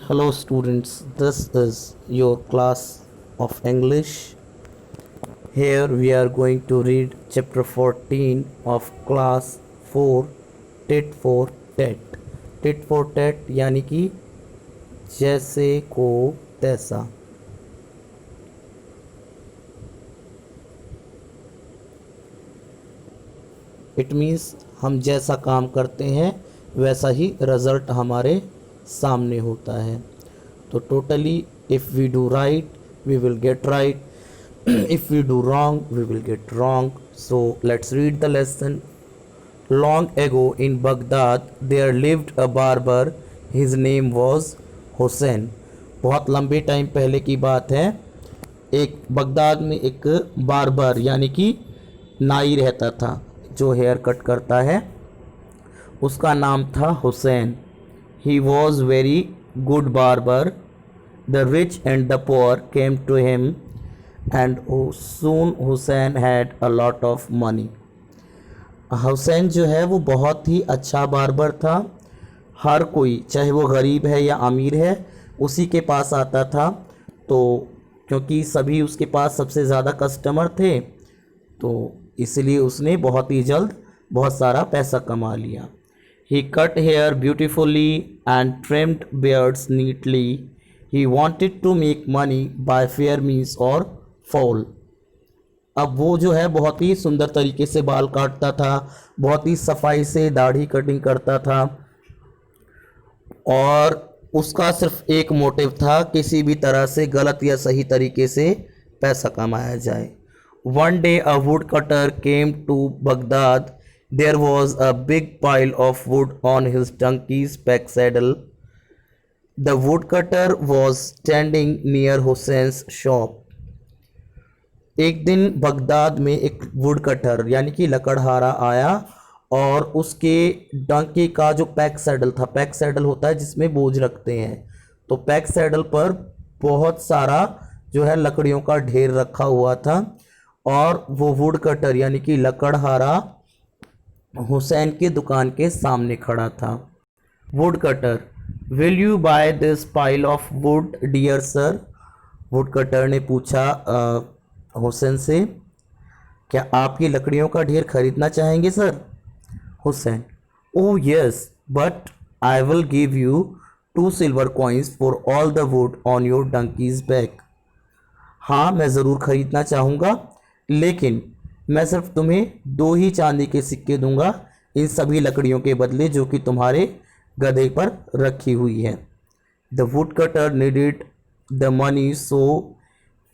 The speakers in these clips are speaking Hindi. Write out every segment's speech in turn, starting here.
Hello students, this is your class of English. Here we are going to read chapter 14 of class 4 tit for tat. tit for tat यानी कि जैसे को तैसा. इट मीन्स हम जैसा काम करते हैं वैसा ही रिजल्ट हमारे सामने होता है. तो totally if we do right we will get right, if we do wrong we will get wrong. So let's read the lesson. Long ago in Baghdad there lived a barber, his name was Hussain. बहुत लंबे टाइम पहले की बात है. एक बगदाद में एक बार्बर यानी कि नाई रहता था जो हेयर कट करता है. उसका नाम था Hussain. He was very good barber. The rich and the poor came to him and soon Hussain had a lot of money. Hussain जो है वो बहुत ही अच्छा बार्बर था. हर कोई चाहे वो गरीब है या अमीर है उसी के पास आता था. तो क्योंकि सभी उसके पास सबसे ज़्यादा कस्टमर थे तो इसलिए उसने बहुत ही जल्द बहुत सारा पैसा कमा लिया. He cut hair beautifully and trimmed beards neatly. He wanted to make money by fair means और फाउल. अब वो जो है बहुत ही सुंदर तरीके से बाल काटता था, बहुत ही सफाई से दाढ़ी कटिंग करता था और उसका सिर्फ एक मोटिव था, किसी भी तरह से गलत या सही तरीके से पैसा कमाया जाए. One day a woodcutter came to Baghdad. There was a big pile of wood on his donkey's back saddle. The woodcutter was standing near Hussein's shop. एक दिन बगदाद में एक वुड कटर यानी कि लकड़हारा आया और उसके डंकी का जो पैक सैडल था, पैक सैडल होता है जिसमें बोझ रखते हैं, तो पैक सैडल पर बहुत सारा जो है लकड़ियों का ढेर रखा हुआ था और वो वुड कटर यानी कि लकड़हारा हुसैन की दुकान के सामने खड़ा था. Wood cutter, will you buy this pile of wood dear sir. Wood cutter ने पूछा हुसैन से, क्या आप ये लकड़ियों का ढेर खरीदना चाहेंगे sir. Hussain, oh yes but I will give you 2 silver coins for all the wood on your donkeys back. हाँ मैं ज़रूर खरीदना चाहूँगा लेकिन मैं सिर्फ तुम्हें 2 ही चांदी के सिक्के दूंगा इन सभी लकड़ियों के बदले जो कि तुम्हारे गधे पर रखी हुई है. The wood cutter needed the money so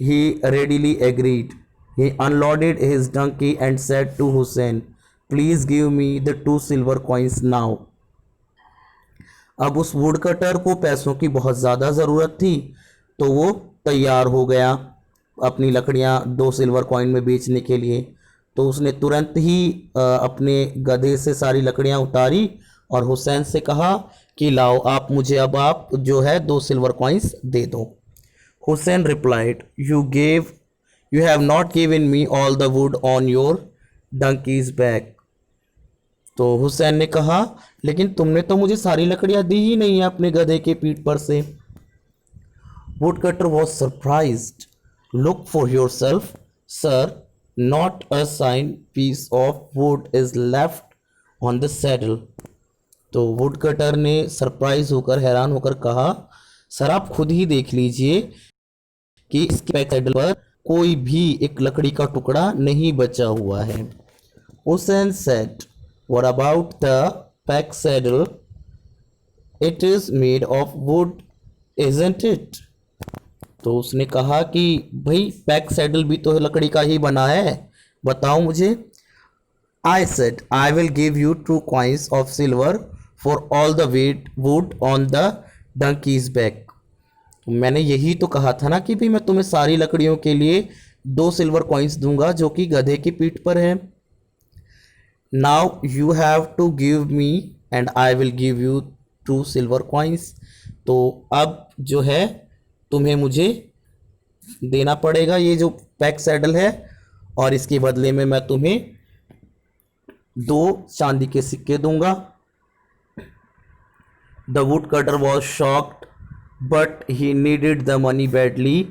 he readily agreed. He unloaded his donkey and said to Hussain, please give me the 2 silver coins now. अब उस वुड कटर को पैसों की बहुत ज़्यादा ज़रूरत थी तो वो तैयार हो गया अपनी लकड़ियां 2 सिल्वर कॉइन में बेचने के लिए. तो उसने तुरंत ही अपने गधे से सारी लकड़ियां उतारी और हुसैन से कहा कि लाओ आप मुझे अब आप जो है 2 सिल्वर कॉइन्स दे दो. Hussain replied, you have not given me all the wood on your donkeys back. तो हुसैन ने कहा लेकिन तुमने तो मुझे सारी लकड़ियां दी ही नहीं है अपने गधे के पीठ पर से. Woodcutter was surprised. Look for yourself, sir. Not a sign piece of wood is left on the saddle. तो वुडकटर ने सरप्राइज होकर हैरान होकर कहा, सर आप खुद ही देख लीजिए कि इसके बैक सैडल पर कोई भी एक लकड़ी का टुकड़ा नहीं बचा हुआ है. Hussain said, what about the pack saddle? It is made of wood, isn't it? तो उसने कहा कि भाई पैक सैडल भी तो लकड़ी का ही बना है, बताओ मुझे. I said I will give you 2 coins of silver for all the wet wood on the donkey's back. मैंने यही तो कहा था ना कि भाई मैं तुम्हें सारी लकड़ियों के लिए 2 सिल्वर कॉइन्स दूंगा जो कि गधे की पीठ पर है. Now you have to give me and I will give you 2 silver coins. तो अब जो है तुम्हें मुझे देना पड़ेगा ये जो पैक सैडल है और इसके बदले में मैं तुम्हें 2 चांदी के सिक्के दूंगा. The wood cutter was shocked but he needed the money badly,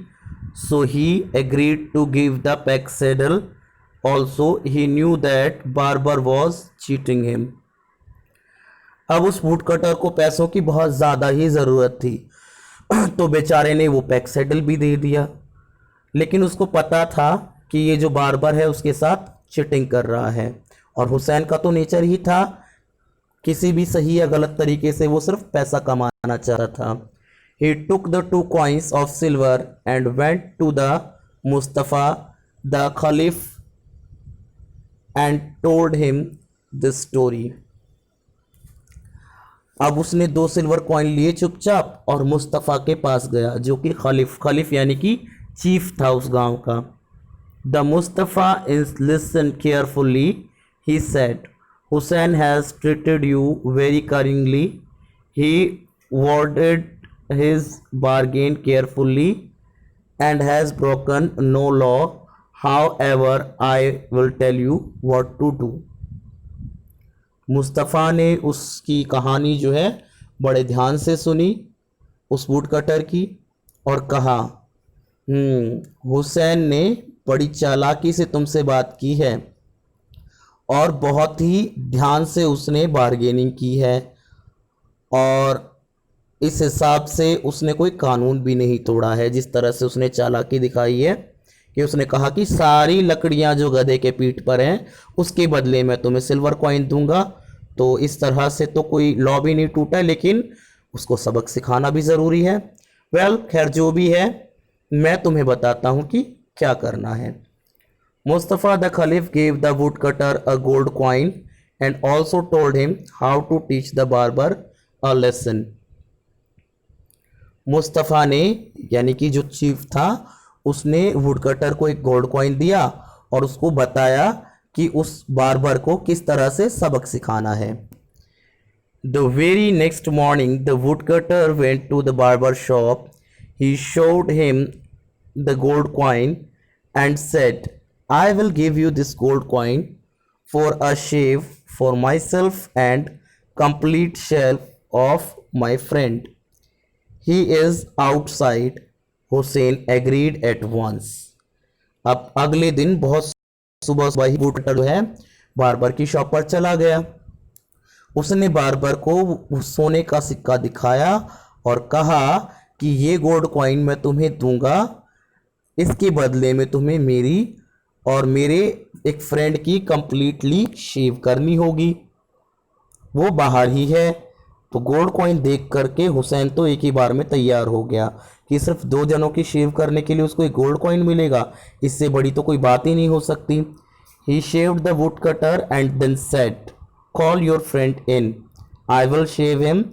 so he agreed to give the pack saddle. Also, he knew that Barber was cheating him. अब उस वुडकटर को पैसों की बहुत ज़्यादा ही ज़रूरत थी तो बेचारे ने वो पैक सेडल भी दे दिया, लेकिन उसको पता था कि ये जो बार्बर है उसके साथ चिटिंग कर रहा है, और हुसैन का तो नेचर ही था किसी भी सही या गलत तरीके से वो सिर्फ पैसा कमाना चाहता था. He took the 2 coins of silver and went to the Mustafa, the Caliph, and told him this story. अब उसने 2 सिल्वर कॉइन लिए चुपचाप और मुस्तफ़ा के पास गया, जो कि खलीफ यानी कि चीफ था उस गांव का. The Mustafa is listen carefully, he said, Hussein has treated you very caringly, he worded his bargain carefully and has broken no law. However, I will tell you what to do. Mustafa ने उसकी कहानी जो है बड़े ध्यान से सुनी उस वुडकटर की और कहा, हुसैन ने बड़ी चालाकी से तुमसे बात की है और बहुत ही ध्यान से उसने बार्गेनिंग की है, और इस हिसाब से उसने कोई कानून भी नहीं तोड़ा है. जिस तरह से उसने चालाकी दिखाई है कि उसने कहा कि सारी लकड़ियां जो गधे के पीठ पर हैं उसके बदले मैं तुम्हें सिल्वर कॉइन दूंगा. तो इस तरह से तो कोई लॉ भी नहीं टूटा, लेकिन उसको सबक सिखाना भी ज़रूरी है. खैर जो भी है, मैं तुम्हें बताता हूँ कि क्या करना है. Mustafa the caliph gave the wood cutter a gold coin and also told him how to teach the barber a lesson. Mustafa ने यानी कि जो चीफ था उसने वुडकटर को एक गोल्ड कॉइन दिया और उसको बताया कि उस बार्बर को किस तरह से सबक सिखाना है. The very next morning the woodcutter went to the barber shop. He showed him the gold coin and said, I will give you this gold coin for a shave for myself and complete shelf of my friend. He is outside. Hussain agreed at once. अब अगले दिन बहुत सुबह सुबह ही वुडकटर जो है बार्बर की शॉप पर चला गया. उसने बार्बर को सोने का सिक्का दिखाया और कहा कि ये गोल्ड कॉइन मैं तुम्हें दूंगा, इसके बदले में तुम्हें मेरी और मेरे एक फ्रेंड की कंप्लीटली शेव करनी होगी, वो बाहर ही है. तो गोल्ड कॉइन देख करके हुसैन तो एक ही बार में तैयार हो गया कि सिर्फ 2 जनों की शेव करने के लिए उसको एक गोल्ड कॉइन मिलेगा, इससे बड़ी तो कोई बात ही नहीं हो सकती. He shaved the wood cutter and then said, call your friend in, I will shave him.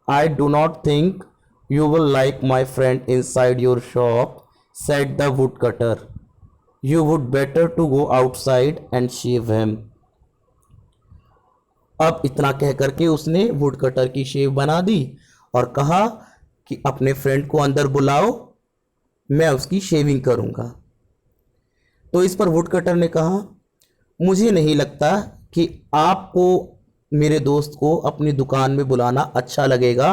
I do not think you will like my friend inside your shop, said the wood cutter. You would better to go outside and shave him. अब इतना कह करके उसने वुडकटर की शेव बना दी और कहा कि अपने फ्रेंड को अंदर बुलाओ, मैं उसकी शेविंग करूंगा. तो इस पर वुडकटर ने कहा, मुझे नहीं लगता कि आपको मेरे दोस्त को अपनी दुकान में बुलाना अच्छा लगेगा,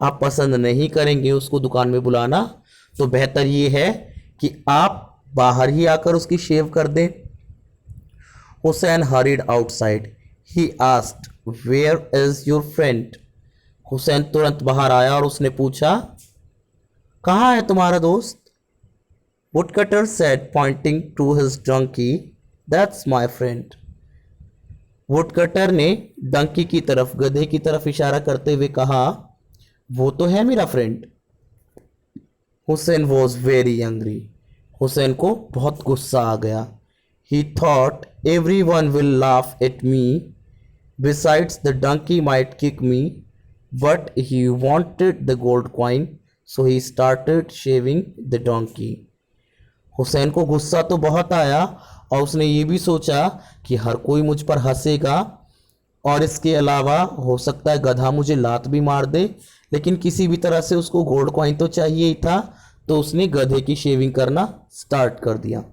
आप पसंद नहीं करेंगे उसको दुकान में बुलाना, तो बेहतर ये है कि आप बाहर ही आकर उसकी शेव कर दें. Hussain hurried outside. He asked, where is your friend? Hussain तुरंत बाहर आया और उसने पूछा, कहाँ है तुम्हारा दोस्त? Woodcutter said, pointing to his donkey, that's my friend. Woodcutter ने डंकी की तरफ, गधे की तरफ इशारा करते हुए कहा, वो तो है मेरा friend. Hussain was very angry. Hussain को बहुत गुस्सा आ गया. He thought everyone will laugh at me. Besides, the donkey might kick me, but he wanted the gold coin, so he started shaving the donkey. Hussain को गुस्सा तो बहुत आया और उसने ये भी सोचा कि हर कोई मुझ पर हंसेगा और इसके अलावा हो सकता है गधा मुझे लात भी मार दे, लेकिन किसी भी तरह से उसको गोल्ड कॉइन तो चाहिए ही था, तो उसने गधे की शेविंग करना स्टार्ट कर दिया.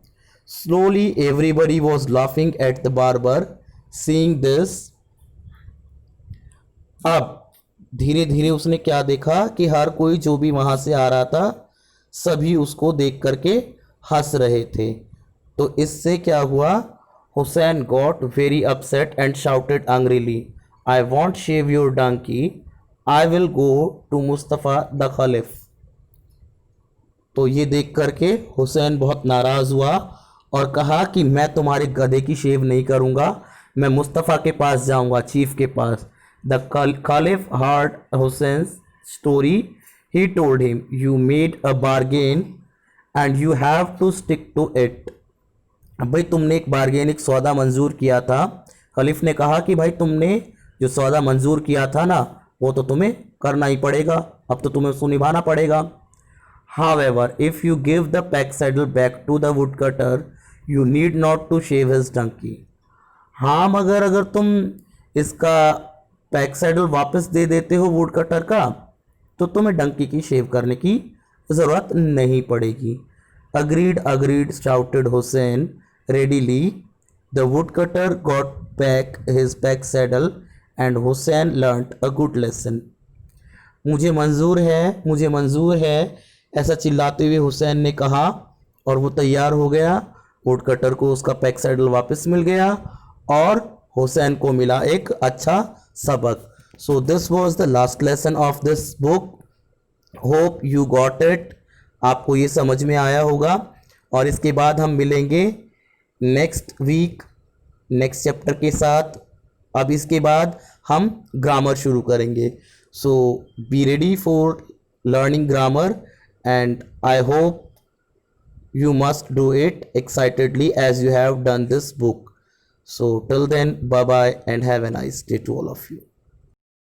Slowly everybody was laughing at the barber. Seeing this, अब धीरे धीरे उसने क्या देखा कि हर कोई जो भी वहाँ से आ रहा था सभी उसको देख करके हंस रहे थे। तो इससे क्या हुआ, Hussein got very upset and shouted angrily, I want shave your donkey, I will go to Mustafa the caliph. तो ये देख करके हुसैन बहुत नाराज़ हुआ और कहा कि मैं तुम्हारे गधे की शेव नहीं करूँगा, मैं मुस्तफ़ा के पास जाऊँगा, चीफ के पास। The caliph heard Hussein's story. He told him, you made a bargain and you have to stick to it. अब भाई तुमने एक बारगेन, एक सौदा मंजूर किया था। खलीफ ने कहा कि भाई तुमने जो सौदा मंजूर किया था ना वो तो तुम्हें करना ही पड़ेगा, अब तो तुम्हें उसको निभाना पड़ेगा। However, if you give the pack saddle back to the woodcutter, you need not to shave his donkey. हाँ, मगर अगर तुम इसका पैक सैडल वापस दे देते हो वुड कटर का तो तुम्हें डंकी की शेव करने की ज़रूरत नहीं पड़ेगी। Agreed agreed shouted Hussain readily. The wood cutter got back his pack saddle and Hussain learned a good lesson. मुझे मंजूर है, ऐसा चिल्लाते हुए हुसैन ने कहा और वो तैयार हो गया। वुड कटर को उसका पैक सैडल वापस मिल गया और हुसैन को मिला एक अच्छा सबक। So this was the last lesson of this book. Hope you got it. आपको ये समझ में आया होगा और इसके बाद हम मिलेंगे नेक्स्ट वीक नेक्स्ट चैप्टर के साथ। अब इसके बाद हम ग्रामर शुरू करेंगे। So be ready for learning grammar and I hope you must do it excitedly as you have done this book. So till then, bye bye and have a nice day to all of you.